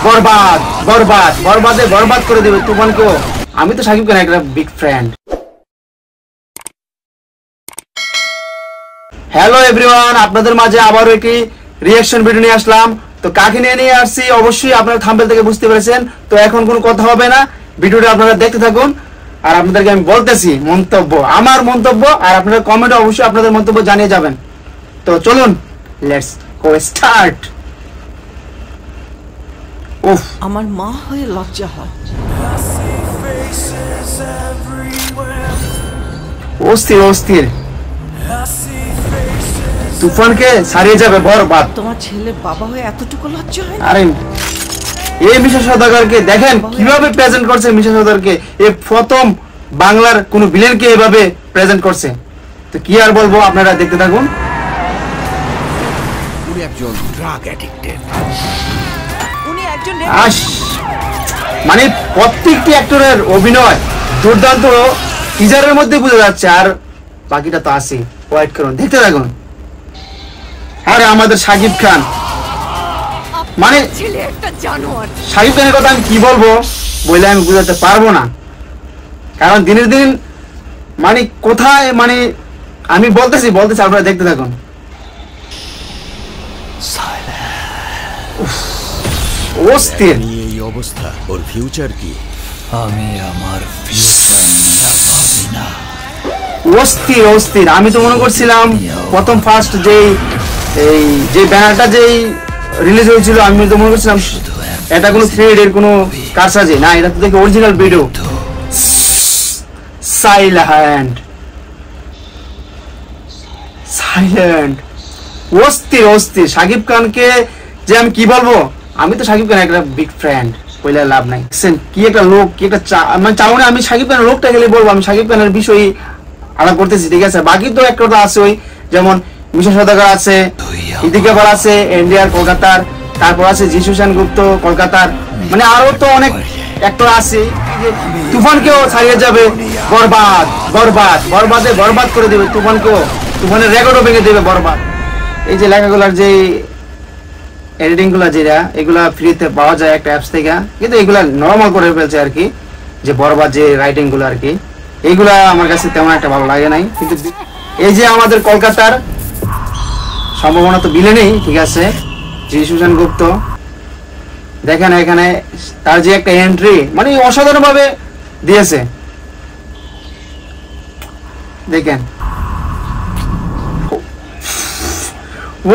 বরবাদ বরবাদ বরবাদে বরবাদ করে দেবে তুফানকেও। আমি তো শাকিব খানের একটা বিগ ফ্যান। হ্যালো এভরিওয়ান, আপনাদের মাঝে আবারও একটি রিঅ্যাকশন ভিডিও নিয়ে আসলাম। তো কাকে নিয়ে আসছি অবশ্যই আপনারা থাম্বনেল থেকে বুঝতে পেরেছেন। তো এখন কোনো কথা হবে না, ভিডিওটা আপনারা দেখতে থাকুন। আর আপনাদেরকে আমি বলতেছি মন্তব্য, আমার মন্তব্য, আর আপনারা কমেন্টে অবশ্যই আপনাদের মন্তব্য জানিয়ে যাবেন। তো চলুন, লেটস গো স্টার্ট। উফ, আমার মা হয়ে লজ্জা হয়। অস্থির অস্থির, তুফানকে ছাড়িয়ে যাবে বরবাদ। তোমার ছেলে বাবা হয়ে এতটুকু লজ্জা হয় না? আরে এই মিশা সওদাগরকে দেখেন কিভাবে প্রেজেন্ট করছে। মিশা সওদাগরকে এই প্রথম বাংলার কোন ভিলেনকে এভাবে প্রেজেন্ট করছে। তো কি আর বলবো, আপনারা দেখতে থাকুন। উনি একজন ড্রাগ অ্যাডিক্টেড। মানে প্রত্যেকটি অ্যাক্টরের অভিনয় দুর্দান্ত, টিজারের মধ্যে বোঝা যাচ্ছে। আর বাকিটা তো আছে, ওয়েট করুন, দেখতে থাকুন। আরে আমাদের শাকিব খান, মানে শাকিব খানের কথা আমি কি বলবো বলে আমি বুঝাতে পারবো না। কারণ দিনের দিন মানে কোথায়, মানে আমি বলতেছি আপনারা দেখতে থাকুন। অস্থির এই অবস্থা, ওর ফিউচার কি? আমি আমার ফিউচার নিয়ে ভাবি না। অস্থির অস্থির। আমি তো মনে করছিলাম প্রথম ফার্স্ট যে ব্যানারটা যেই রিলিজ হয়েছিল, আমি তো মনে করছিলাম এটা কোনো 3D এর কোনো কারসাজি না, এটা তো দেখি অরিজিনাল ভিডিও। সাইলেন্ট অস্থির অস্থির। শাকিব খানকে যে আমি কি বলবো, আমি তো শাকিব খানের একটা বিগ ফ্যান, বলে লাভ নাই। কি একটা লোক, কি একটা মানে চাও না আমি শাকিব খানের লোকটা গেলে বলবো, আমি শাকিব খানের বিষয়ে আলাপ করতেছি, ঠিক আছে। বাকি তো একটা আছে, ওই যেমন মিশা সওদাগর আছে, ইদিকা বার আছে ইন্ডিয়ার কলকাতার, তারপর আছে যিশু সেনগুপ্ত কলকাতার, মানে আরো তো অনেক অ্যাক্টর আছে। তুফানকেও ছাড়িয়ে যাবে বরবাদ বরবাদ বরবাদে বরবাদ করে দেবে তুফানকেও, তুফানের রেকর্ডও ভেঙে দেবে বরবাদ। এই যে লেখাগুলার যে এডিটিং গুলা যেটা, এগুলা ফ্রিতে পাওয়া যায় একটা অ্যাপস থেকে, কিন্তু এগুলা নরমাল করে ফেলছে আর কি, যে বরবাদ যে রাইটিং গুলো আর কি, এইগুলা আমার কাছে তেমন একটা ভালো লাগে নাই। কিন্তু এই যে আমাদের কলকাতার সম্ভাবনা তো বিলে নেই, ঠিক আছে, যিশু সেনগুপ্ত দেখেন এখানে তার যে একটা এন্ট্রি, মানে অসাধারণ ভাবে দিয়েছে। দেখেন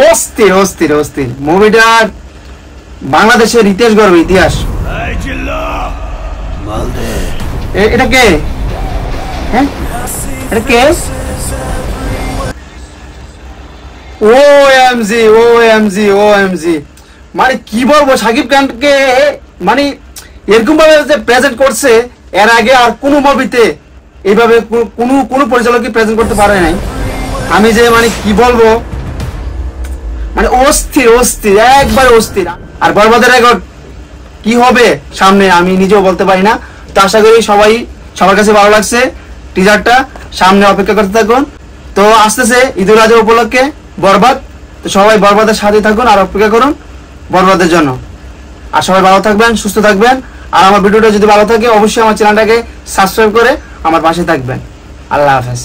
অস্থির অস্থির অস্থির মুভিটা, বাংলাদেশের ইতিহাস গর্ব ইতিহাস। এটা কে? হ্যাঁ এটা কে? ওএমজি মানে কি বলবো, শাকিব খানকে মানে এরকম ভাবে যে প্রেজেন্ট করছে, এর আগে আর কোন মুভিতে এইভাবে কোন পরিচালকই প্রেজেন্ট করতে পারে নাই। আমি যে মানে কি বলবো, মানে অস্থির অস্থির, একবার অস্থির। আর বরবাদের রেকর্ড কি হবে সামনে আমি নিজেও বলতে পারি না। তো আশা করি সবার কাছে ভালো লাগছে টিজারটা, সামনে অপেক্ষা করতে থাকুন। তো আসতেছে ঈদুল আজহা উপলক্ষে বরবাদ, তো সবাই বরবাদের সাথে থাকুন আর অপেক্ষা করুন বরবাদের জন্য। আর সবাই ভালো থাকবেন, সুস্থ থাকবেন। আর আমার ভিডিওটা যদি ভালো থাকে অবশ্যই আমার চ্যানেলটাকে সাবস্ক্রাইব করে আমার পাশে থাকবেন। আল্লাহ হাফেজ।